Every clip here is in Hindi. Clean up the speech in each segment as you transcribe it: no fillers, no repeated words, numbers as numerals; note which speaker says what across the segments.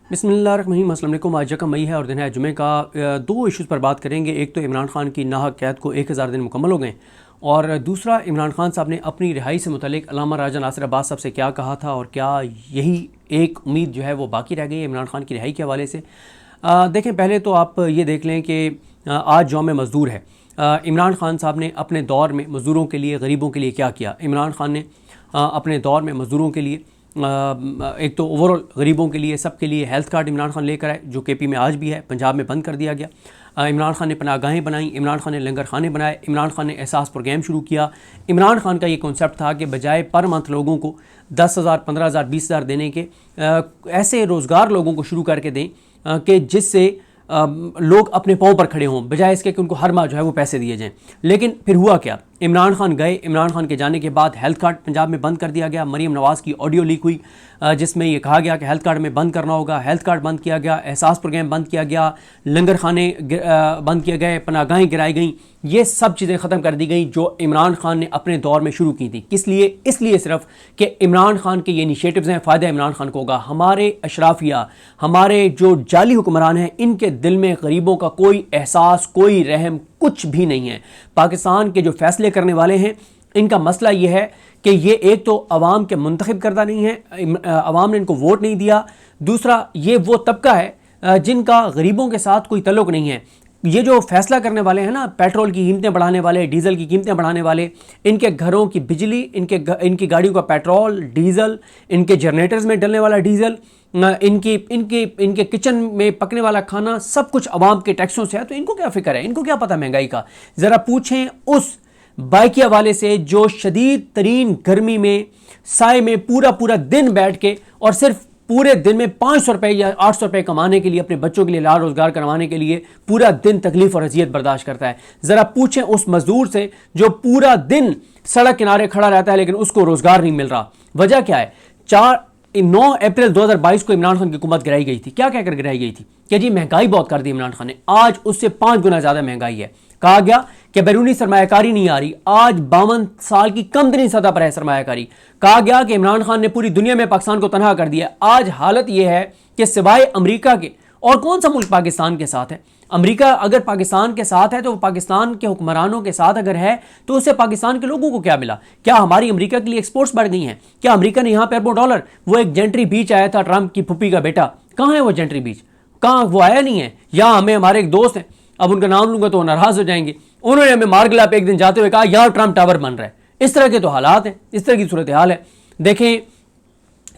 Speaker 1: बिस्मिल्लाहिर्रहमानिर्रहीम। अस्सलाम वालेकुम। आज का मई है और दिन है जुमे का। दो इश्यूज़ पर बात करेंगे। एक तो इमरान खान की नाहक कैद को 1000 दिन मुकम्मल हो गए, और दूसरा इमरान खान साहब ने अपनी रिहाई से मुतल्लिक अल्लामा राजा नासिर अब्बास साहब से क्या कहा था, और क्या यही एक उम्मीद जो है वो बाकी रह गई है इमरान खान की रिहाई के हवाले से। देखें, पहले तो आप ये देख लें कि आज यौम मज़दूर है। इमरान खान साहब ने अपने दौर में मज़दूरों के लिए, गरीबों के लिए क्या किया। इमरान खान ने अपने दौर में मज़दूरों के लिए, एक तो ओवरऑल गरीबों के लिए, सब के लिए हेल्थ कार्ड इमरान खान लेकर आए, जो केपी में आज भी है, पंजाब में बंद कर दिया गया। इमरान खान ने पनाहगाहें बनाई, इमरान खान ने लंगर खाने बनाए, इमरान खान ने एहसास प्रोग्राम शुरू किया। इमरान खान का ये कॉन्सेप्ट था कि बजाय पर मंथ लोगों को 10,000, 15,000, 20,000 देने के, ऐसे रोज़गार लोगों को शुरू करके दें कि जिससे लोग अपने पाँव पर खड़े हों, बजाय इसके कि उनको हर माह जो है वो पैसे दिए जाएं। लेकिन फिर हुआ क्या, इमरान खान गए, इमरान खान के जाने के बाद हेल्थ कार्ड पंजाब में बंद कर दिया गया। मरीम नवाज़ की ऑडियो लीक हुई जिसमें ये कहा गया कि हेल्थ कार्ड में बंद करना होगा। हेल्थ कार्ड बंद किया गया, एहसास प्रोग्राम बंद किया गया, लंगर खाने बंद किए गए, पनाहगाहें गिराई गई। ये सब चीज़ें ख़त्म कर दी गई जो इमरान खान ने अपने दौर में शुरू की थी। किस लिए? इसलिए सिर्फ कि इमरान खान के ये इनिशिएटिव्स हैं, फ़ायदा इमरान खान को होगा। हमारे अशराफिया, हमारे जो जाली हुक्मरान हैं, इनके दिल में गरीबों का कोई एहसास, कोई रहम, कुछ भी नहीं है। पाकिस्तान के जो फैसले करने वाले हैं, इनका मसला यह है कि ये एक तो अवाम के मुंतखब करदा नहीं है, अवाम ने इनको वोट नहीं दिया। दूसरा, ये वो तबका है जिनका गरीबों के साथ कोई तल्लुक नहीं है। ये जो फैसला करने वाले हैं ना, पेट्रोल की कीमतें बढ़ाने वाले, डीजल की कीमतें बढ़ाने वाले, इनके घरों की बिजली, इनकी गाड़ियों का पेट्रोल, डीजल, इनके जनरेटर्स में डलने वाला डीजल, इनके किचन में पकने वाला खाना, सब कुछ अवाम के टैक्सों से है। तो इनको क्या फिक्र है, इनको क्या पता महंगाई का। ज़रा पूछें उस बाइकिया वाले से जो शदीद तरीन गर्मी में साए में पूरा पूरा दिन बैठ के और सिर्फ पूरे दिन में 500 रुपये या 800 रुपये कमाने के लिए, अपने बच्चों के लिए लाल रोजगार करवाने के लिए पूरा दिन तकलीफ और अजियत बर्दाश्त करता है। ज़रा पूछें उस मजदूर से जो पूरा दिन सड़क किनारे खड़ा रहता है लेकिन उसको रोजगार नहीं मिल रहा। वजह क्या है? 9 अप्रैल 2022 को इमरान खान की हुकूमत गिराई गई थी। क्या कहकर गिराई गई थी? कि जी महंगाई बहुत कर दी इमरान खान ने, आज उससे 5 गुना ज़्यादा महंगाई है। कहा गया कि बैरूनी सरमायाकारी नहीं आ रही, आज 52 साल की कम तरीन सतह पर है सरमायाकारी। कहा गया कि इमरान खान ने पूरी दुनिया में पाकिस्तान को तनहा कर दिया। आज हालत यह है कि सिवाय अमेरिका के और कौन सा मुल्क पाकिस्तान के साथ है? अमेरिका अगर पाकिस्तान के साथ है तो पाकिस्तान के हुक्मरानों के साथ अगर है तो उससे पाकिस्तान के लोगों को क्या मिला? क्या हमारी अमेरिका के लिए एक्सपोर्ट्स बढ़ गई हैं? क्या अमेरिका ने यहाँ पे अरबों डॉलर, वो एक जेंट्री बीच आया था ट्रंप की फुप्पी का बेटा, कहाँ है वो जेंट्री बीच? कहाँ? वो आया नहीं है। यहाँ हमें हमारे एक दोस्त हैं, अब उनका नाम लूंगा तो नाराज हो जाएंगे, उन्होंने हमें मार्गला पे एक दिन जाते हुए कहा यहाँ ट्रंप टावर बन रहा है। इस तरह के तो हालात हैं, इस तरह की सूरत हाल है। देखें,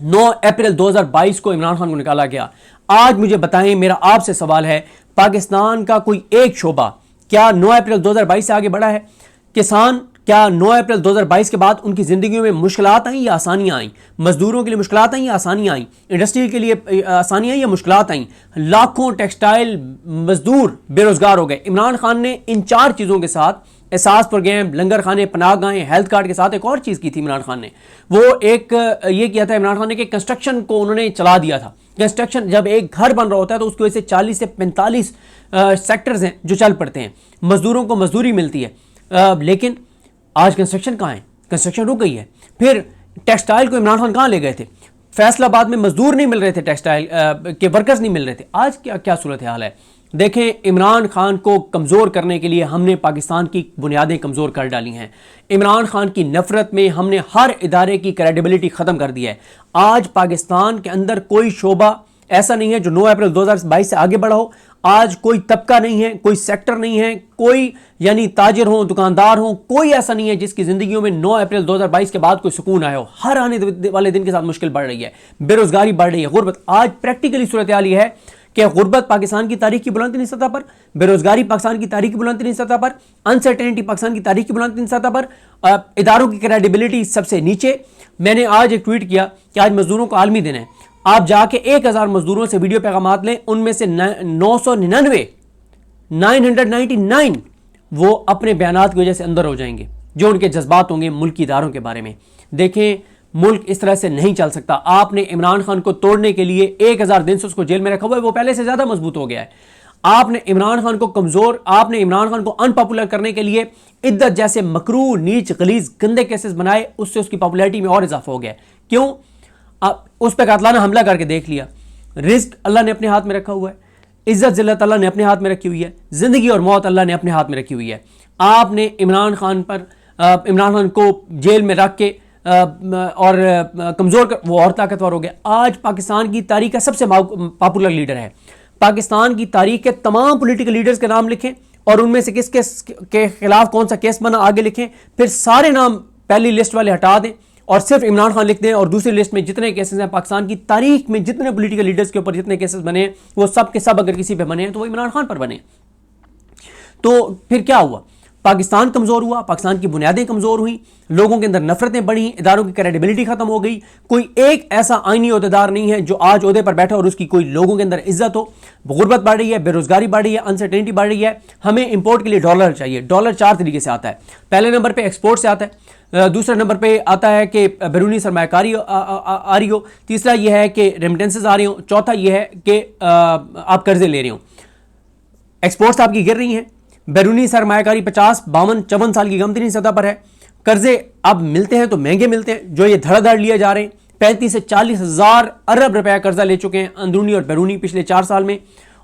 Speaker 1: 9 अप्रैल 2022 को इमरान खान को निकाला गया। आज मुझे बताएं, मेरा आपसे सवाल है, पाकिस्तान का कोई एक शोबा क्या 9 अप्रैल 2022 से आगे बढ़ा है? किसान क्या 9 अप्रैल 2022 के बाद उनकी जिंदगियों में मुश्किलात आई या आसानियां आई? मजदूरों के लिए मुश्किलात आई या आसानियां आई? इंडस्ट्री के लिए आसानियां या मुश्किलात आई? लाखों टेक्सटाइल मजदूर बेरोजगार हो गए। इमरान खान ने इन 4 चीजों के साथ, एहसास प्रोग्राम, लंगर खाने, पनाहगाहें, हेल्थ कार्ड के साथ एक और चीज़ की थी इमरान खान ने। वो एक ये किया था इमरान खान ने कि कंस्ट्रक्शन को उन्होंने चला दिया था। कंस्ट्रक्शन, जब एक घर बन रहा होता है तो उसकी वजह से 40 से 45 सेक्टर्स हैं जो चल पड़ते हैं, मजदूरों को मजदूरी मिलती है। लेकिन आज कंस्ट्रक्शन कहाँ है? कंस्ट्रक्शन रुक गई है। फिर टेक्सटाइल को इमरान खान कहाँ ले गए थे? फैसलाबाद में मजदूर नहीं मिल रहे थे, टेक्सटाइल के वर्कर्स नहीं मिल रहे थे। आज क्या क्या सूरत हाल है? देखें, इमरान खान को कमज़ोर करने के लिए हमने पाकिस्तान की बुनियादें कमज़ोर कर डाली हैं। इमरान खान की नफ़रत में हमने हर इदारे की क्रेडिबिलिटी ख़त्म कर दी है। आज पाकिस्तान के अंदर कोई शोबा ऐसा नहीं है जो 9 अप्रैल 2022 से आगे बढ़ा हो। आज कोई तबका नहीं है, कोई सेक्टर नहीं है, कोई यानी ताजिर हो, दुकानदार हो, कोई ऐसा नहीं है जिसकी ज़िंदगियों में 9 अप्रैल 2022 के बाद कोई सुकून आया हो। हर आने वाले दिन के साथ मुश्किल बढ़ रही है, बेरोज़गारी बढ़ रही है, गुर्बत। आज प्रैक्टिकली सूरत हाल यह है कि गुर्बत पाकिस्तान की तारीख की बुलंदतरीन सतह पर, बेरोजगारी पाकिस्तान की तारीख की बुलंदतरीन सतह पर, अनसर्टेनिटी पाकिस्तान की तारीख की बुलंदतरीन सतह पर, इदारों की क्रेडिबिलिटी सबसे नीचे। मैंने आज एक ट्वीट किया कि आज मजदूरों को आलमी दिन है। आप जाके 1000 मजदूरों से वीडियो पैगामात लें, उनमें से 999 वो अपने बयानात की वजह से अंदर हो जाएंगे, जो उनके जज्बात होंगे मुल्क की इदारों के बारे में। देखें, मुल्क इस तरह से नहीं चल सकता। आपने इमरान खान को तोड़ने के लिए 1000 दिन से उसको जेल में रखा हुआ है, वो पहले से ज्यादा मजबूत हो गया है। आपने इमरान खान को कमजोर, आपने इमरान खान को अनपॉपुलर करने के लिए इद्दत जैसे मकरू, नीच, गलीज, गंदे केसेस बनाए, उससे उसकी पॉपुलैरिटी में और इजाफा हो गया। क्यों? आप उस पर कातलाना हमला करके देख लिया। रिस्क अल्लाह ने अपने हाथ में रखा हुआ है, इज्जत जिल्लत अल्लाह ने अपने हाथ में रखी हुई है, जिंदगी और मौत अल्लाह ने अपने हाथ में रखी हुई है। आपने इमरान खान को जेल में रख के और कमजोर कर, वो और ताकतवर हो गया। आज पाकिस्तान की तारीख का सबसे पॉपुलर लीडर है। पाकिस्तान की तारीख के तमाम पॉलिटिकल लीडर्स के नाम लिखें और उनमें से किस किस के खिलाफ कौन सा केस बना आगे लिखें, फिर सारे नाम पहली लिस्ट वाले हटा दें और सिर्फ इमरान खान लिख दें, और दूसरी लिस्ट में जितने केसेस हैं पाकिस्तान की तारीख में, जितने पॉलिटिकल लीडर्स के ऊपर जितने केसेस बने हैं, वो सब के सब अगर किसी पे बने हैं तो वो इमरान खान पर बने। तो फिर क्या हुआ? पाकिस्तान कमजोर हुआ, पाकिस्तान की बुनियादें कमजोर हुई, लोगों के अंदर नफरतें बढ़ी, इदारों की क्रेडिबिलिटी खत्म हो गई। कोई एक ऐसा आईनी ओहदेदार नहीं है जो आज ओहदे पर बैठा और उसकी कोई लोगों के अंदर इज्जत हो। गुर्बत बढ़ रही है, बेरोजगारी बढ़ रही है, अनसर्टेनिटी बढ़ रही है। हमें इंपोर्ट के लिए डॉलर चाहिए। डॉलर 4 तरीके से आता है। पहले नंबर पर एक्सपोर्ट से आता है, दूसरे नंबर पे आता है कि बैरूनी सरमायाकारी आ रही हो, तीसरा यह है कि रेमिटेंसेज आ रही हो, चौथा यह है कि आप कर्जे ले रहे हो। एक्सपोर्ट्स आपकी गिर रही हैं, बैरूनी सरमायाकारी 50, 52, 54 साल की गमतीनी सतह पर है। कर्जे अब मिलते हैं तो महंगे मिलते हैं, जो ये धड़ाधड़ लिए जा रहे हैं। 35 से 40 हज़ार अरब रुपया कर्जा ले चुके हैं अंदरूनी और बैरूनी पिछले 4 साल में।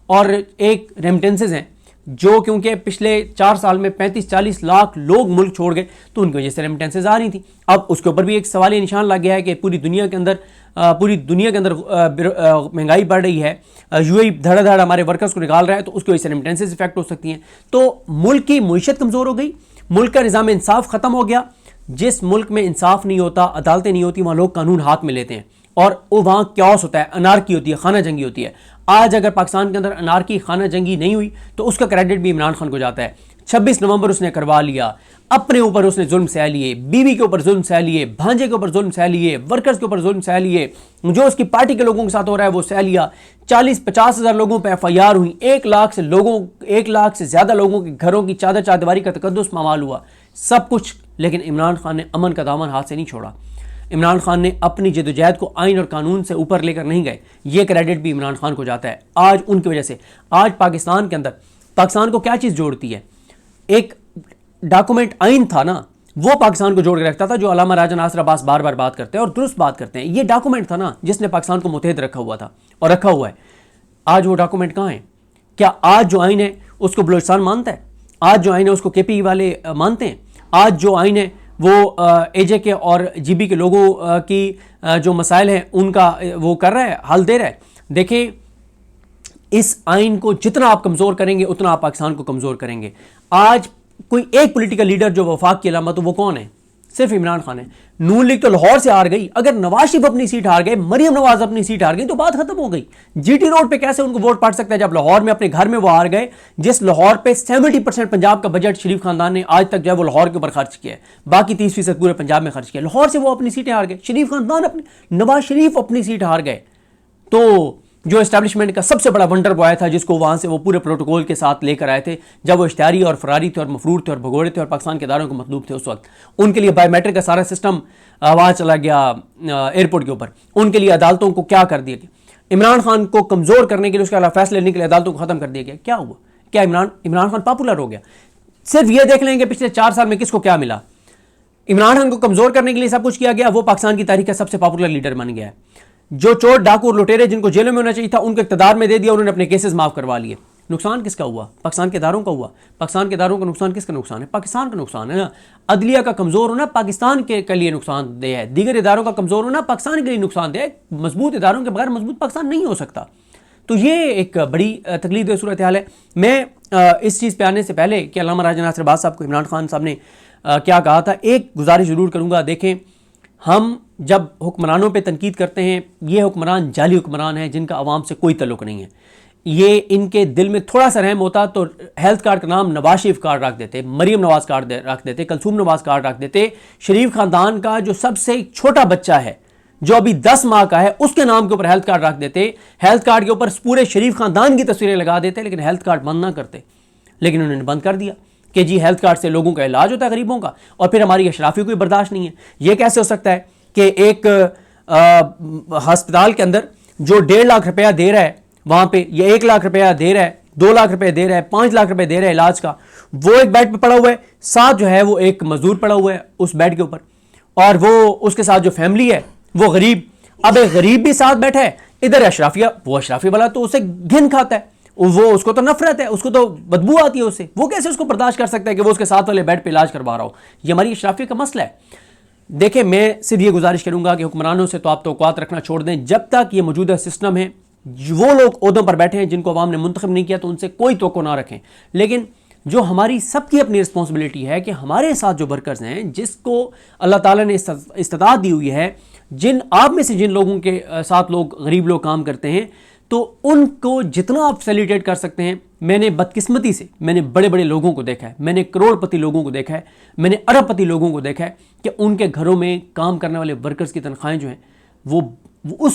Speaker 1: और एक रेमिटेंसेज हैं जो क्योंकि पिछले 4 साल में 35-40 लाख लोग मुल्क छोड़ गए तो उनकी वजह से रेमिटेंसेज आ रही थी। अब उसके ऊपर भी एक सवालिया निशान लग गया है कि पूरी दुनिया के अंदर महंगाई बढ़ रही है, यूएई धड़ाधड़ हमारे वर्कर्स को निकाल रहा है, तो उसकी वजह से रेमिटेंसेज इफेक्ट हो सकती हैं। तो मुल्क की मुईशत कमज़ोर हो गई, मुल्क का निज़ाम इंसाफ ख़त्म हो गया। जिस मुल्क में इंसाफ नहीं होता, अदालतें नहीं होती, वहाँ लोग कानून हाथ में लेते हैं और वहाँ क्यास होता है, अनारकी होती है, खाना जंगी होती है। आज अगर पाकिस्तान के अंदर अनारकी, खाना जंगी नहीं हुई तो उसका क्रेडिट भी इमरान खान को जाता है। 26 नवंबर उसने करवा लिया, अपने ऊपर उसने जुल्म सह लिए, बीवी के ऊपर जुल्म सह लिए, भांजे के ऊपर जुल्म सह लिए, वर्कर्स के ऊपर जुल्म सह लिए, जो उसकी पार्टी के लोगों के साथ हो रहा है वो सह लिया। 40-50 हज़ार लोगों पर FIR हुई, 1 लाख से ज्यादा लोगों के घरों की चादर चारदीवारी का तकद्दुस मामाल हुआ, सब कुछ। लेकिन इमरान खान ने अमन का दामन हाथ से नहीं छोड़ा। इमरान खान ने अपनी जद्दोजहद को आइन और कानून से ऊपर लेकर नहीं गए, ये क्रेडिट भी इमरान खान को जाता है। आज उनकी वजह से आज पाकिस्तान के अंदर, पाकिस्तान को क्या चीज़ जोड़ती है? एक डॉक्यूमेंट आइन था ना, वो पाकिस्तान को जोड़ के रखता था, जो अल्लामा राजा नासिर अब्बास बार बार बात करते हैं और दुरुस्त बात करते हैं। ये डॉक्यूमेंट था ना जिसने पाकिस्तान को मुतहद रखा हुआ था और रखा हुआ है। आज वो डॉक्यूमेंट कहाँ है? क्या आज जो आइन है उसको बलूचिस्तान मानता है? आज जो आइन है उसको KPE वाले मानते हैं? आज जो आइन है वो AJK और GB के लोगों की जो मसाइल हैं उनका वो कर रहा है, हल दे रहा है? देखिए, इस आइन को जितना आप कमज़ोर करेंगे उतना आप पाकिस्तान को कमज़ोर करेंगे। आज कोई एक पॉलिटिकल लीडर जो वफाक की अलामत, तो वो कौन है? सिर्फ इमरान खान है। नून लीग तो लाहौर से हार गई। अगर नवाज शरीफ अपनी सीट हार गए, मरियम नवाज अपनी सीट हार गई तो बात खत्म हो गई। GT रोड पे कैसे उनको वोट पड़ सकता है जब लाहौर में अपने घर में वो हार गए? जिस लाहौर पे 70% पंजाब का बजट शरीफ खानदान ने आज तक जो है वो लाहौर के ऊपर खर्च किया है, बाकी 30% पूरे पंजाब में खर्च किया। लाहौर से वो अपनी सीटें हार गए, शरीफ खानदान अपनी, नवाज शरीफ अपनी सीट हार गए। तो जो एस्टैब्लिशमेंट का सबसे बड़ा वंडर बॉय था, जिसको वहाँ से वो पूरे प्रोटोकॉल के साथ लेकर आए थे, जब वो इश्तिहारी और फरारी थे और मफरूर थे और भगोड़े थे और पाकिस्तान के इदारों को मतलूब थे, उस वक्त उनके लिए बायोमेट्रिक का सारा सिस्टम वहाँ चला गया एयरपोर्ट के ऊपर। उनके लिए अदालतों को क्या कर दिया गया? इमरान खान को कमज़ोर करने के लिए, उसके अलावा फैसले लेने के लिए अदालतों को ख़त्म कर दिया गया। क्या हुआ? क्या इमरान खान पॉपुलर हो गया? सिर्फ ये देख लेंगे पिछले 4 साल में किसको क्या मिला। इमरान खान को कमज़ोर करने के लिए सब कुछ किया गया, वो पाकिस्तान की तारीख का सबसे पॉपुलर लीडर बन गया है। जो चोर, डाकू, लुटेरे जिनको जेलों में होना चाहिए था उनको इक़्तिदार में दे दिया, उन्होंने अपने केसेस माफ करवा लिए। नुकसान किसका हुआ? पाकिस्तान के इदारों का हुआ। पाकिस्तान के इदारों का नुकसान किसका नुकसान है? पाकिस्तान का नुकसान है ना। अदलिया का कमज़ोर होना पाकिस्तान के लिए नुकसानदेह है, दीगर इदारों का कमज़ोर होना पाकिस्तान के लिए नुकसानदेह है। मजबूत इदारों के बगैर मजबूत पाकिस्तान नहीं हो सकता। तो ये एक बड़ी तकलीफ सूरत हाल है। मैं इस चीज़ पर आने से पहले कि अल्लामा राजा नासिर अब्बास साहब को इमरान खान साहब ने क्या कहा था, एक गुजारिश ज़रूर करूँगा। देखें, हम जब हुक्मरानों पे तनकीद करते हैं, ये हुक्मरान जाली हुक्मरान हैं जिनका आवाम से कोई तल्लुक़ नहीं है। ये इनके दिल में थोड़ा सा रहम होता तो हेल्थ कार्ड का नाम नवाज शरीफ कार्ड रख देते, मरियम नवाज कार्ड रख देते, कलसूम नवाज कार्ड रख देते। शरीफ खानदान का जो सबसे छोटा बच्चा है, जो अभी 10 माह का है, उसके नाम के ऊपर हेल्थ कार्ड रख देते। हेल्थ कार्ड के ऊपर पूरे शरीफ खानदान की तस्वीरें लगा देते, लेकिन हेल्थ कार्ड बंद ना करते। लेकिन उन्होंने बंद कर दिया कि जी हेल्थ कार्ड से लोगों का इलाज होता है, गरीबों का, और फिर हमारी अशराफी कोई बर्दाश्त नहीं है। यह कैसे हो सकता है कि एक अस्पताल के अंदर जो 1.5 लाख रुपया दे रहा है, वहाँ पे ये 1 लाख रुपया दे रहा है, 2 लाख रुपए दे रहा है, 5 लाख रुपए दे रहा है इलाज का, वो एक बेड पे पड़ा हुआ है, साथ जो है वो एक मजदूर पड़ा हुआ है उस बेड के ऊपर, और वो उसके साथ जो फैमिली है वो गरीब। अब एक गरीब भी साथ बैठा है, इधर अशराफिया, वो अशराफी वाला तो उसे घिन खाता है, वो उसको तो नफरत है, उसको तो बदबू आती है उससे, वो कैसे उसको बर्दाश्त कर सकता है कि वो उसके साथ वाले बेड पे इलाज करवा रहा हो। ये हमारी अशराफिया का मसला है। देखिए, मैं सिर्फ ये गुजारिश करूंगा कि हुक्मरानों से तो आप तौक़ुआत रखना छोड़ दें। जब तक ये मौजूदा सिस्टम है, वो लोग ओहदों पर बैठे हैं जिनको अवाम ने मुंतखब नहीं किया, तो उनसे कोई तवक्को ना रखें। लेकिन जो हमारी सबकी अपनी रिस्पॉन्सिबिलिटी है कि हमारे साथ जो वर्कर्स हैं, जिसको अल्लाह ताला ने इस्तिताअत दी हुई है, जिन आप में से जिन लोगों के साथ लोग गरीब लोग काम करते हैं, तो उनको जितना आप फैसिलिटेट कर सकते हैं। मैंने बदकिस्मती से मैंने बड़े बड़े लोगों को देखा है, मैंने करोड़पति लोगों को देखा है, मैंने अरबपति लोगों को देखा है कि उनके घरों में काम करने वाले वर्कर्स की तनख्वाहें जो हैं वो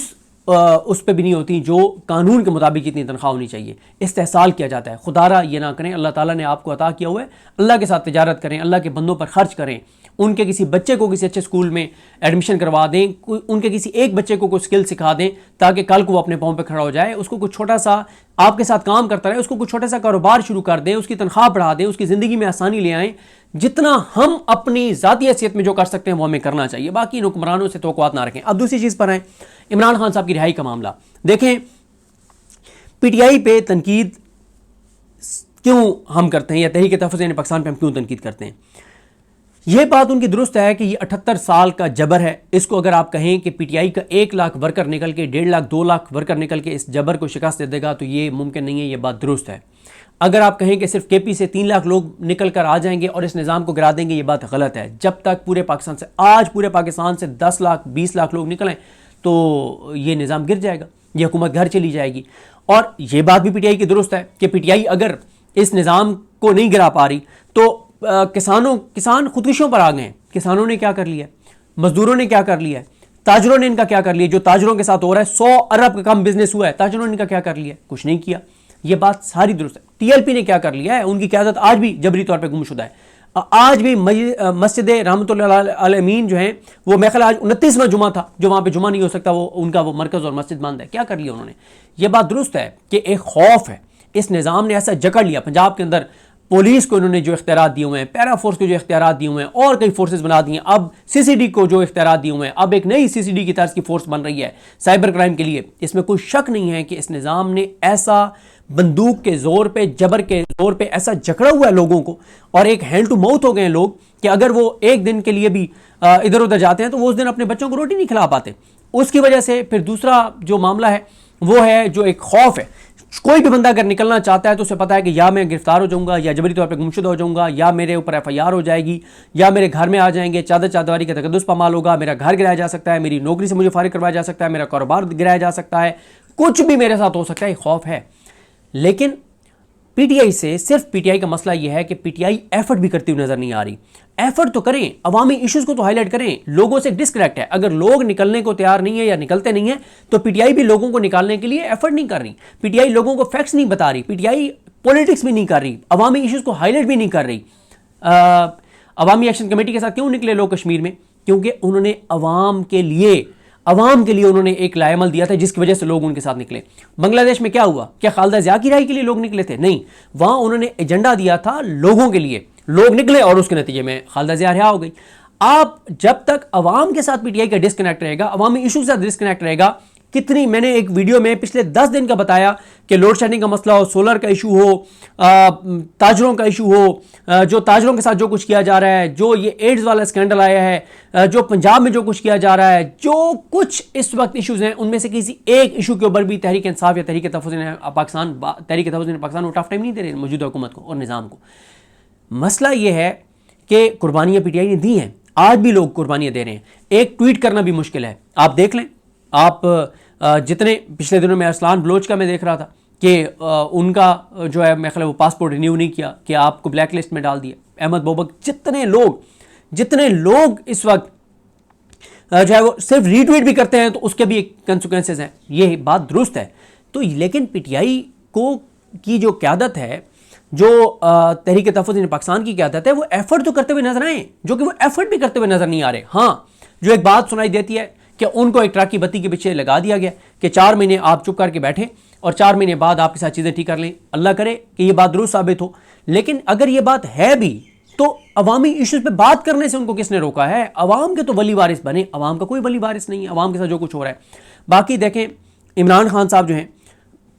Speaker 1: उस पे भी नहीं होती जो कानून के मुताबिक जितनी तनख्वाह होनी चाहिए। इस्तेहसाल किया जाता है। खुदारा ये ना करें, अल्लाह ताला ने आपको अता किया हुआ है, अल्लाह के साथ तिजारत करें, अल्लाह के बंदों पर खर्च करें, उनके किसी बच्चे को किसी अच्छे स्कूल में एडमिशन करवा दें, उनके किसी एक बच्चे को कोई स्किल सिखा दें ताकि कल को वो अपने पाँव पर खड़ा हो जाए, उसको कुछ छोटा सा आपके साथ काम करता रहे, उसको कुछ छोटा सा कारोबार शुरू कर दें, उसकी तनख्वाह बढ़ा दें, उसकी ज़िंदगी में आसानी ले आएँ। जितना हम अपनी ज़ाती हैसियत में जो कर सकते हैं वो हमें करना चाहिए, बाकी इन हुक्मरानों से तवक्कुआत ना रखें। अब दूसरी चीज़ पर आए, इमरान खान साहब की रिहाई का मामला देखें। पीटीआई पे तनकीद क्यों हम करते हैं, या तहरीक तहफ़्फ़ुज़ पाकिस्तान पे हम क्यों तनकीद करते हैं, यह बात उनकी दुरुस्त है कि ये 78 साल का जबर है। इसको अगर आप कहें कि पीटीआई का 1 लाख वर्कर निकल के 1.5 लाख 2 लाख वर्कर निकल के इस जबर को शिकस्त दे देगा, तो ये मुमकिन नहीं है, ये बात दुरुस्त है। अगर आप कहें कि सिर्फ केपी से 3 लाख लोग निकल कर आ जाएंगे और इस निज़ाम को गिरा देंगे, ये बात गलत है। जब तक पूरे पाकिस्तान से 10 लाख 20 लाख लोग निकलें तो ये निज़ाम गिर जाएगा, ये हुकूमत घर चली जाएगी। और ये बात भी पीटीआई की दुरुस्त है कि पीटीआई अगर इस निज़ाम को नहीं गिरा पा रही तो किसान खुदकुशियों पर आ गए हैं। किसानों ने क्या कर लिया, मजदूरों ने क्या कर लिया, ताजरों ने इनका क्या कर लिया। जो ताजरों के साथ हो रहा है, 100 अरब का कम बिजनेस हुआ है, ताजरों ने इनका क्या कर लिया, कुछ नहीं किया। ये बात सारी दुरुस्त है। टीएलपी ने क्या कर लिया है, उनकी क़यादत आज भी जबरी तौर पर गुमशुदा है। आज भी मस्जिद रहमतुल्लाह अलमीन जो है वो मेरे ख्याल आज 29वां जुमा था, जो वहाँ पे जुमा नहीं हो सकता, वो उनका वो मरकज़ और मस्जिद बंद है। क्या कर लिया उन्होंने, ये बात दुरुस्त है कि एक खौफ है, इस निज़ाम ने ऐसा जकड़ लिया। पंजाब के अंदर पुलिस को इन्होंने जो इख्तियारात दिए हुए हैं, पैरा फोर्स को जो इख्तियारात दिए हुए हैं, और कई फोर्सेज बना दिए हैं, अब सीसीडी को जो इख्तियारात दिए हुए हैं, अब एक नई सीसीडी की तर्ज की फोर्स बन रही है साइबर क्राइम के लिए। इसमें कोई शक नहीं है कि इस निज़ाम ने ऐसा बंदूक के जोर पे, जबर के जोर पे ऐसा जकड़ा हुआ है लोगों को, और एक हैंड टू माउथ हो गए हैं लोग कि अगर वो एक दिन के लिए भी इधर उधर जाते हैं तो वो उस दिन अपने बच्चों को रोटी नहीं खिला पाते। उसकी वजह से फिर दूसरा जो मामला है वो है जो एक खौफ है। कोई भी बंदा अगर निकलना चाहता है तो उसे पता है कि या मैं गिरफ्तार हो जाऊंगा, या जबरी तौर पर गुमशुदा हो जाऊंगा, या मेरे ऊपर FIR हो जाएगी, या मेरे घर में आ जाएंगे, चादरवारी का तकद्दुस पामाल होगा, मेरा घर गिराया जा सकता है, मेरी नौकरी से मुझे फारिग करवाया जा सकता है, मेरा कारोबार गिराया जा सकता है, कुछ भी मेरे साथ हो सकता है, खौफ है। लेकिन पीटीआई से सिर्फ पीटीआई का मसला यह है कि पीटीआई एफर्ट भी करती हुई नजर नहीं आ रही। एफर्ट तो करें, अवामी इश्यूज को तो हाईलाइट करें। लोगों से डिस्कनेक्ट है, अगर लोग निकलने को तैयार नहीं है या निकलते नहीं है तो पीटीआई भी लोगों को निकालने के लिए एफर्ट नहीं कर रही। पीटीआई लोगों को फैक्ट्स नहीं बता रही, पीटीआई पॉलिटिक्स भी नहीं कर रही, अवामी इश्यूज को हाईलाइट भी नहीं कर रही। अवामी एक्शन कमेटी के साथ क्यों निकले लोग कश्मीर में, क्योंकि उन्होंने अवाम के लिए उन्होंने एक लाएमल दिया था जिसकी वजह से लोग उनके साथ निकले। बांग्लादेश में क्या हुआ, क्या खालिदा ज़िया की राय के लिए लोग निकले थे? नहीं, वहां उन्होंने एजेंडा दिया था लोगों के लिए, लोग निकले और उसके नतीजे में खालिदा ज़िया रिहा हो गई। आप जब तक अवाम के साथ पीटीआई का डिस्कनेक्ट रहेगा, अवामी इशू के साथ डिस्कनेक्ट रहेगा, कितनी मैंने एक वीडियो में पिछले 10 दिन का बताया कि लोड शेडिंग का मसला हो, सोलर का इशू हो, ताजरों का इशू हो, जो ताजरों के साथ जो कुछ किया जा रहा है, जो ये एड्स वाला स्कैंडल आया है, जो पंजाब में जो कुछ किया जा रहा है, जो कुछ इस वक्त इश्यूज हैं, उनमें से किसी एक इशू के ऊपर भी तहरीक इंसाफ या तहरीक तहफ़्फ़ुज़ पाकिस्तान वो टफ टाइम नहीं दे रहे मौजूदा हुकूमत को और निज़ाम को। मसला ये है कि कुर्बानियाँ पीटीआई ने दी हैं, आज भी लोग कुर्बानियाँ दे रहे हैं। एक ट्वीट करना भी मुश्किल है, आप देख लें। आप जितने पिछले दिनों में अरसलान बलोच का मैं देख रहा था कि उनका जो है मैं ख्याल वो पासपोर्ट रिन्यू नहीं किया, कि आपको ब्लैक लिस्ट में डाल दिया। अहमद बोबक, जितने लोग इस वक्त जो है वो सिर्फ रीट्वीट भी करते हैं तो उसके भी कंसिक्वेंसेस हैं। ये बात दुरुस्त है। तो लेकिन पीटीआई को की जो क़यादत है, जो तहरीक तहफ़्फ़ुज़ पाकिस्तान की क़यादत है, वो एफर्ट तो करते हुए नजर आए, जो कि वो एफर्ट भी करते हुए नजर नहीं आ रहे। हाँ, जो एक बात सुनाई देती है कि उनको एक ट्रक की बत्ती के पीछे लगा दिया गया कि 4 महीने आप चुप करके बैठे और 4 महीने बाद आपके साथ चीज़ें ठीक कर लें। अल्लाह करे कि ये बात दुरुस्त साबित हो। लेकिन अगर ये बात है भी तो अवामी इश्यूज पे बात करने से उनको किसने रोका है? अवाम के तो वली वारिस बने, अवाम का कोई वली वारिस नहीं है अवाम के साथ जो कुछ हो रहा है। बाकी देखें, इमरान खान साहब जो हैं,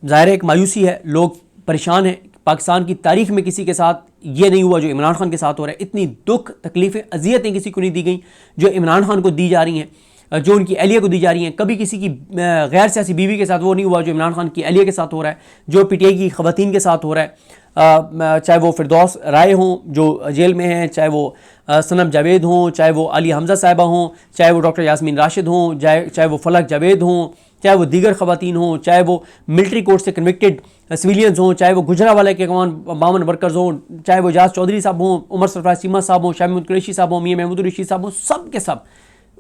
Speaker 1: ज़ाहिर है एक मायूसी है, लोग परेशान हैं। पाकिस्तान की तारीख में किसी के साथ ये नहीं हुआ जो इमरान खान के साथ हो रहा है। इतनी दुख, तकलीफ़ें, अजियतें किसी को नहीं दी गई जो इमरान खान को दी जा रही हैं, जो उनकी अहलिया को दी जा रही हैं। कभी किसी की गैर सियासी बीवी के साथ वो नहीं हुआ जो इमरान खान की अहलिया के साथ हो रहा है, जो PTI की ख़वातीन के साथ हो रहा है। चाहे वो फिरदौस राय हों जो जेल में हैं, चाहे वो सनम जावेद हों, चाहे वो अली हमजा साहिबा हों, चाहे वो डॉक्टर यास्मीन राशिद हों, चाहे वो फलक जावेद हों, चाहे वो दीगर ख़वातीन हों, चाहे वो मिलिट्री कोर्ट से कन्विक्टेड सिविलियंस हों, चाहे वो गुजरावाला के 52 वर्कर्स हों, चाहे वो एजाज चौधरी साहब हों, उमर सरफराज चीमा साहब हों, शाह महमूद कुरैशी साहब हों, मियां महमूद रशीद साहब हों, सब के सब,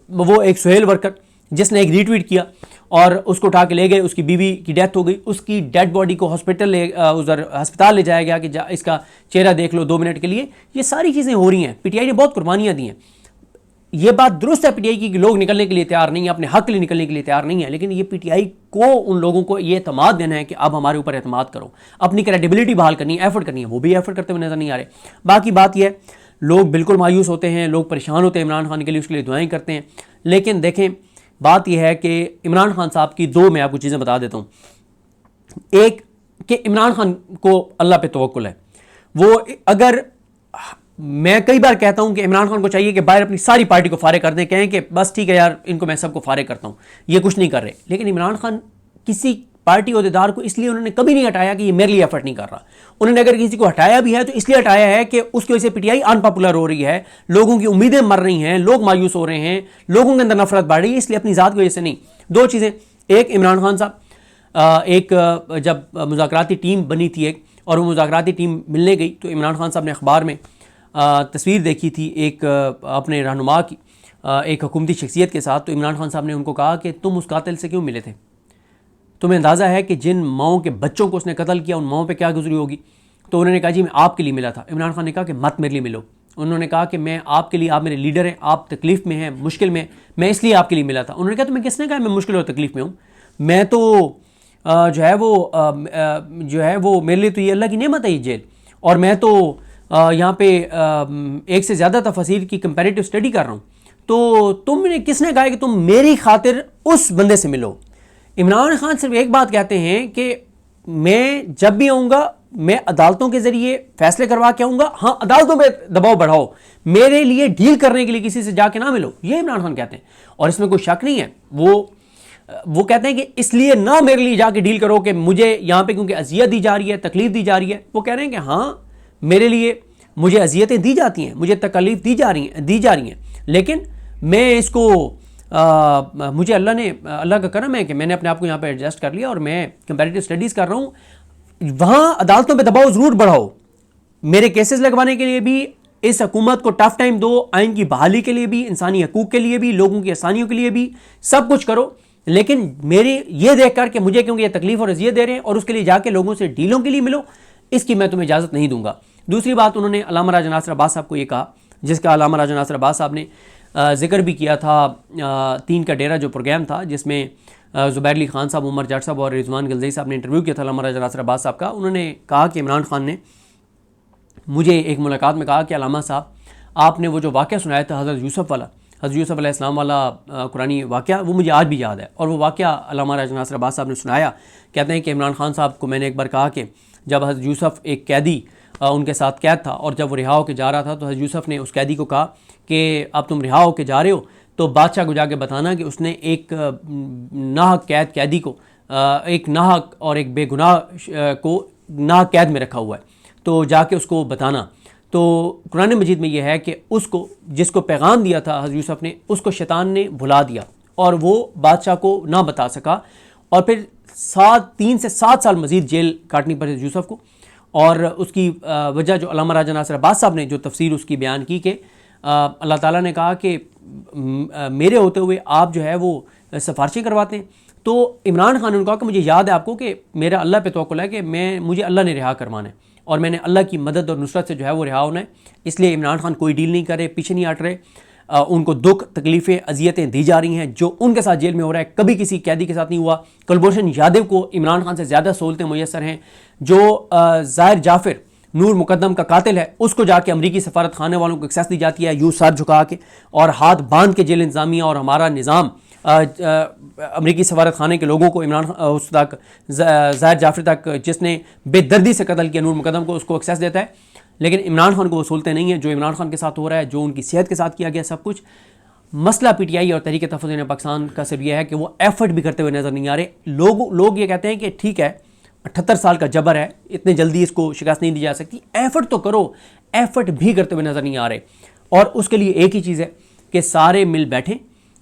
Speaker 1: वो एक सुहेल वर्कर जिसने एक रीट्वीट किया और उसको उठा के ले गए, उसकी बीवी की डेथ हो गई, उसकी डेड बॉडी को उधर अस्पताल ले जाया गया कि इसका चेहरा देख लो 2 मिनट के लिए। ये सारी चीज़ें हो रही हैं। PTI ने बहुत कुर्बानियाँ दी हैं। ये बात दुरुस्त है PTI की कि लोग निकलने के लिए तैयार नहीं है, अपने हक के लिए निकलने के लिए तैयार नहीं है, लेकिन ये PTI को उन लोगों को ये एतमाद देना है कि अब हमारे ऊपर एतमाद करो, अपनी क्रेडिबिलिटी बहाल करनी है, एफर्ट करनी है। वो भी एफर्ट करते हुए नजर नहीं आ रहे। बाकी बात यह है, लोग बिल्कुल मायूस होते हैं, लोग परेशान होते हैं इमरान खान के लिए, उसके लिए दुआएं करते हैं। लेकिन देखें, बात यह है कि इमरान खान साहब की दो मैं आपको चीज़ें बता देता हूँ। एक कि इमरान खान को अल्लाह पे तवक्कुल है। वो अगर, मैं कई बार कहता हूं कि इमरान खान को चाहिए कि बाहर अपनी सारी पार्टी को फारिग कर दें, कहें कि बस ठीक है यार, इनको मैं सबको फारिग करता हूं, ये कुछ नहीं कर रहे। लेकिन इमरान खान किसी पार्टी अहदेदार को इसलिए उन्होंने कभी नहीं हटाया कि ये मेरे लिए एफर्ट नहीं कर रहा। उन्होंने अगर किसी को हटाया भी है तो इसलिए हटाया है कि उसकी वजह से PTI अनपॉपुलर हो रही है, लोगों की उम्मीदें मर रही हैं, लोग मायूस हो रहे हैं, लोगों के अंदर नफरत बढ़ रही है, इसलिए अपनी ज़ात की वजह से नहीं। दो चीज़ें, एक इमरान खान साहब, एक जब मुज़ाकराती टीम बनी थी एक, और वो मुज़ाकराती टीम मिलने गई तो इमरान खान साहब ने अखबार में तस्वीर देखी थी एक अपने रहनुमा की, एक हुकूमती शख्सियत के साथ। तो इमरान खान साहब ने उनको कहा कि तुम उस कातिल से क्यों मिले थे? तुम्हें अंदाज़ा है कि जिन माओं के बच्चों को उसने कत्ल किया उन माओं पे क्या गुजरी होगी? तो उन्होंने कहा जी मैं आपके लिए मिला था। इमरान खान ने कहा कि मत मेरे लिए मिलो। उन्होंने कहा कि मैं आपके लिए, आप मेरे लीडर हैं, आप तकलीफ़ में हैं, मुश्किल में, मैं इसलिए आपके लिए मिला था। उन्होंने कहा तुम्हें किसने कहा मैं मुश्किल और तकलीफ़ में हूँ? मैं तो जो है वो मेरे लिए तो ये अल्लाह की नेमत है ये जेल, और मैं तो यहाँ पे एक से ज़्यादा तफसीर की कंपैरेटिव स्टडी कर रहा हूँ। तो तुमने किसने कहा कि तुम मेरी खातिर उस बंदे से मिलो? इमरान खान सिर्फ एक बात कहते हैं कि मैं जब भी आऊँगा मैं अदालतों के ज़रिए फैसले करवा के आऊँगा। हाँ, अदालतों पे दबाव बढ़ाओ, मेरे लिए डील करने के लिए किसी से जाके ना मिलो, ये इमरान खान कहते हैं। और इसमें कोई शक नहीं है, वो कहते हैं कि इसलिए ना मेरे लिए जाके डील करो कि मुझे यहाँ पे क्योंकि अजियत दी जा रही है, तकलीफ दी जा रही है। वो कह रहे हैं कि हाँ, मेरे लिए मुझे अजियतें दी जाती हैं, मुझे तकलीफ दी जा रही हैं, लेकिन मैं इसको मुझे अल्लाह का करम है कि मैंने अपने आप को यहाँ पे एडजस्ट कर लिया और मैं कंपैरेटिव स्टडीज़ कर रहा हूँ। वहाँ अदालतों पे दबाव ज़रूर बढ़ाओ, मेरे केसेस लगवाने के लिए भी, इस हुकूमत को टफ टाइम दो, आइन की बहाली के लिए भी, इंसानी हकूक़ के लिए भी, लोगों की आसानियों के लिए भी, सब कुछ करो। लेकिन मेरे ये देख कर कि मुझे क्योंकि ये तकलीफ और अजियत दे रहे हैं और उसके लिए जाके लोगों से डीलों के लिए मिलो, इसकी मैं तुम्हें इजाज़त नहीं दूंगा। दूसरी बात, उन्होंने अल्लामा राजा नासिर अब्बास साहब को ये कहा, जिसका अल्लामा राजा नासिर अब्बास साहब ने जिक्र भी किया था 3 का डेरा जो प्रोग्राम था, जिसमें ज़ुबैर अली खान साहब, उमर जाट साहब और रिजवान गलज़ई साहब ने इंटरव्यू किया था अल्लामा राजा नासिर अब्बास साहब का। उन्होंने कहा कि इमरान खान ने मुझे एक मुलाकात में कहा कि अल्लामा साहब, आपने वो जो वाक़या सुनाया था हज़रत यूसुफ़ अलैहिस्सलाम वाला कुरानी वाक़या, वो मुझे आज भी याद है। और वो वाक़या अल्लामा राजा नासिर अब्बास साहब ने सुनाया। कहते हैं कि इमरान खान साहब को मैंने एक बार कहा कि जब हज़रत यूसुफ़ एक कैदी उनके साथ कैद था और जब वो रिहा होकर जा रहा था तो हज़रत यूसुफ़ ने उस कैदी को कहा कि अब तुम रिहा होकर जा रहे हो तो बादशाह को जाके बताना कि उसने एक नाहक कैदी को, एक नाहक और एक बेगुनाह को नाहक कैद में रखा हुआ है, तो जाके उसको बताना। तो कुरान मजीद में यह है कि उसको, जिसको पैगाम दिया था हज़रत यूसुफ़ ने, उसको शैतान ने भुला दिया और वो बादशाह को ना बता सका, और फिर 3 से 7 साल मज़ीद जेल काटनी पड़ी यूसुफ़ को। और उसकी वजह जो अल्लामा राजा नासिर अब्बास साहब ने जो तफसीर उसकी बयान की कि अल्लाह ताला ने कहा कि मेरे होते हुए आप जो है वो सिफारिशें करवाते हैं। तो इमरान खान ने कहा कि मुझे याद है आपको कि मेरा अल्लाह पे तवक्कुल है कि मुझे अल्लाह ने रिहा करवाना है और मैंने अल्लाह की मदद और नुसरत से जो है वो रिहा होना है। इसलिए इमरान खान कोई डील नहीं कर रहे, पीछे नहीं हट रहे। उनको दुख, तकलीफ़ें, अजियतें दी जा रही हैं जो उनके साथ जेल में हो रहा है, कभी किसी कैदी के साथ नहीं हुआ। कुलभूषण यादव को इमरान खान से ज़्यादा सहूलतें मुयसर हैं। जो ज़ाहिर जाफ़िर नूर मुकद्दम का कातिल है, उसको जाके अमरीकी सफारत खाने वालों को एक्सेस दी जाती है यूँ सर झुका के और हाथ बांध के जेल इंतज़ामिया और हमारा निज़ाम अमरीकी सफारत खाने के लोगों को, इमरान उस तक ज़ाहिर जाफरी तक जिसने बेदर्दी से कत्ल किया नूर मुकद्दम को, उसको एक्सेस देता है। लेकिन इमरान खान को वो सूलतें नहीं है जो इमरान खान के साथ हो रहा है, जो उनकी सेहत के साथ किया गया सब कुछ। मसला पीटीआई और तहरीक तहफ़्फ़ुज़ पाकिस्तान का सिर्फ यह है कि वो एफर्ट भी करते हुए नज़र नहीं आ रहे। लोग ये कहते हैं कि ठीक है 78 साल का जबर है, इतने जल्दी इसको शिकस्त नहीं दी जा सकती, एफर्ट तो करो। एफर्ट भी करते हुए नज़र नहीं आ रहे। और उसके लिए एक ही चीज़ है कि सारे मिल बैठें,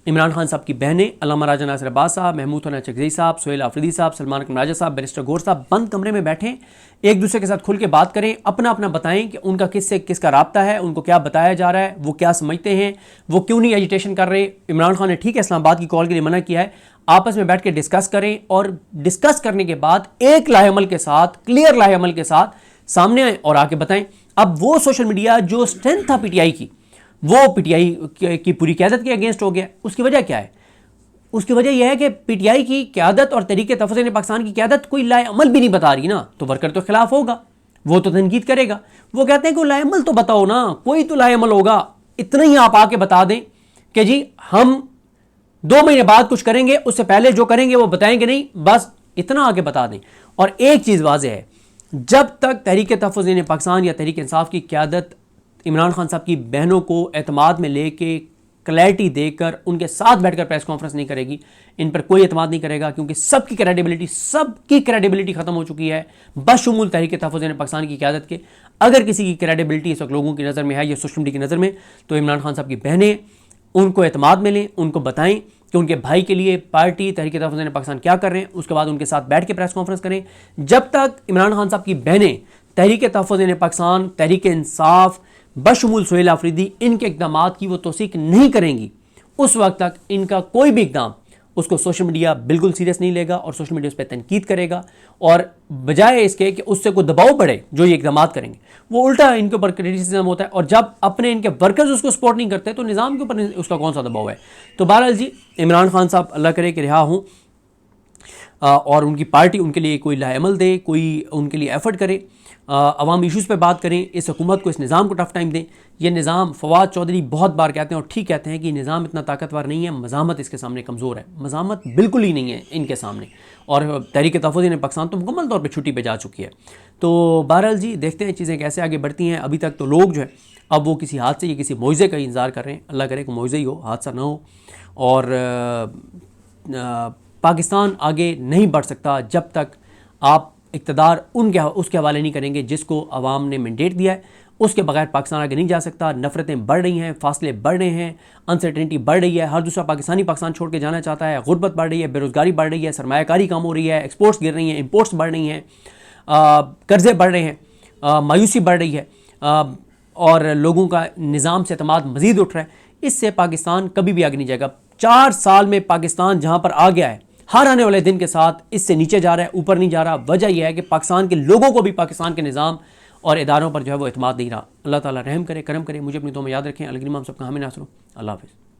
Speaker 1: इमरान खान साहब की बहनें, अल्लामा राजा नासिर अब्बास साहब, महमूद खान चकज़ई साहब, सोहेल आफरीदी साहब, सलमान राजा साहब, बैरिस्टर गौर साहब, बंद कमरे में बैठें, एक दूसरे के साथ खुल के बात करें, अपना अपना बताएं कि उनका किससे किसका राब्ता है, उनको क्या बताया जा रहा है, वो क्या समझते हैं, वो क्यों नहीं एजिटेशन कर रहे। इमरान खान ने ठीक है इस्लामाबाद की कॉल के लिए मना किया है, आपस में बैठ के डिस्कस करें और डिस्कस करने के बाद एक लाहेअमल के साथ, क्लियर लाहेअमल के साथ सामने आए और आके बताएं। अब वो सोशल मीडिया जो स्ट्रेंथ था पीटीआई की, वो पीटीआई की पूरी क़यादत के अगेंस्ट हो गया। उसकी वजह क्या है? उसकी वजह यह है कि पीटीआई की क़यादत और तहरीक तहफ़्फ़ुज़ पाकिस्तान की क़यादत कोई लाएअमल भी नहीं बता रही ना, तो वर्कर तो खिलाफ होगा, वो तो तनकीद करेगा। वो कहते हैं कि लाएअमल तो बताओ ना, कोई तो लाएअमल होगा। इतना ही आप आके बता दें कि जी हम 2 महीने बाद कुछ करेंगे, उससे पहले जो करेंगे वो बताएंगे नहीं, बस इतना आके बता दें। और एक चीज़ वाज़ेह है, जब तक तहरीक तहफ़्फ़ुज़ पाकिस्तान या तहरीक इंसाफ की क़यादत इमरान खान साहब की बहनों को एतमाद में लेके क्लैरिटी देकर उनके साथ बैठकर प्रेस कॉन्फ्रेंस नहीं करेगी, इन पर कोई एतमाद नहीं करेगा, क्योंकि सबकी क्रेडिबिलिटी खत्म हो चुकी है, बशमूल तहरीक तहफ़्फ़ुज़ पाकिस्तान की क़यादत के। अगर किसी की क्रेडिबिलिटी इस वक्त लोगों की नज़र में है या सोशल मीडिया की नज़र में, तो इमरान खान साहब की बहनें उनको एतमाद में लें, उनको बताएं कि उनके भाई के लिए पार्टी तहरीक तहफ़्फ़ुज़ पाकिस्तान क्या कर रहे हैं, उसके बाद उनके साथ बैठ के प्रेस कॉन्फ्रेंस करें। जब तक इमरान खान साहब की बहनें तहरीक तहफ़्फ़ुज़ पाकिस्तान, तहरीक इंसाफ, बशमूल सोहेल आफरीदी इनके इक़दामात की वो तौसीक नहीं करेंगी, उस वक्त तक इनका कोई भी इक़दाम उसको सोशल मीडिया बिल्कुल सीरियस नहीं लेगा और सोशल मीडिया उस पर तनकीद करेगा। और बजाय इसके कि उससे कोई दबाव बढ़े जो ये इक़दामात करेंगे, वो उल्टा इनके ऊपर क्रिटिसिज्म होता है। और जब अपने इनके वर्कर्स उसको सपोर्ट नहीं करते तो निज़ाम के ऊपर उसका कौन सा दबाव है। तो बहरहाल जी, इमरान खान साहब अल्लाह करे कि रिहा हों और उनकी पार्टी उनके लिए कोई लाएअमल दे, कोई उनके लिए एफर्ट करे, अवामी इशूज़ पे बात करें, इस हुकूमत को, इस निज़ाम को टफ टाइम दें। ये निज़ाम, फवाद चौधरी बहुत बार कहते हैं और ठीक कहते हैं कि निज़ाम इतना ताकतवर नहीं है, मज़ामत इसके सामने कमज़ोर है, मज़ामत बिल्कुल ही नहीं है इनके सामने। और तहरीक तहफ़्फ़ुज़ पाकिस्तान तो मुकम्मल तौर पर छुट्टी पर जा चुकी है। तो बहरहाल जी, देखते हैं चीज़ें कैसे आगे बढ़ती हैं। अभी तक तो लोग जो है अब वो किसी हादसे या किसी मुआवजे का इंतज़ार कर रहे हैं। अल्लाह करे कि मुआवज़ा ही हो, हादसा ना हो। और पाकिस्तान आगे नहीं बढ़ सकता जब तक आप इक़्तिदार उसके हवाले नहीं करेंगे जिसको अवाम ने मैंडेट दिया है। उसके बगैर पाकिस्तान आगे नहीं जा सकता। नफ़रतें बढ़ रही हैं, फासले बढ़ रहे हैं, अनसर्टेनिटी बढ़ रही है, हर दूसरा पाकिस्तानी पाकिस्तान छोड़ के जाना चाहता है, गुर्बत बढ़ रही है, बेरोज़गारी बढ़ रही है, सरमायाकारी कम हो रही है, एक्सपोर्ट्स गिर रही हैं, इंपोर्ट्स बढ़ रही हैं, कर्ज़े बढ़ रहे हैं, मायूसी बढ़ रही है और लोगों का निज़ाम से एतमाद मज़ीद उठ रहा है। इससे पाकिस्तान कभी भी आगे नहीं जाएगा। 4 साल में पाकिस्तान जहाँ पर आ गया है, हर आने वाले दिन के साथ इससे नीचे जा रहा है, ऊपर नहीं जा रहा। वजह यह है कि पाकिस्तान के लोगों को भी पाकिस्तान के निज़ाम और इदारों पर जो है वो एतमाद नहीं रहा। अल्लाह ताला रहम करे, करम करे। मुझे अपनी दुआ में याद रखें। अलगरीमा हम सबका हामी नासर। अल्लाह हाफ़िज़।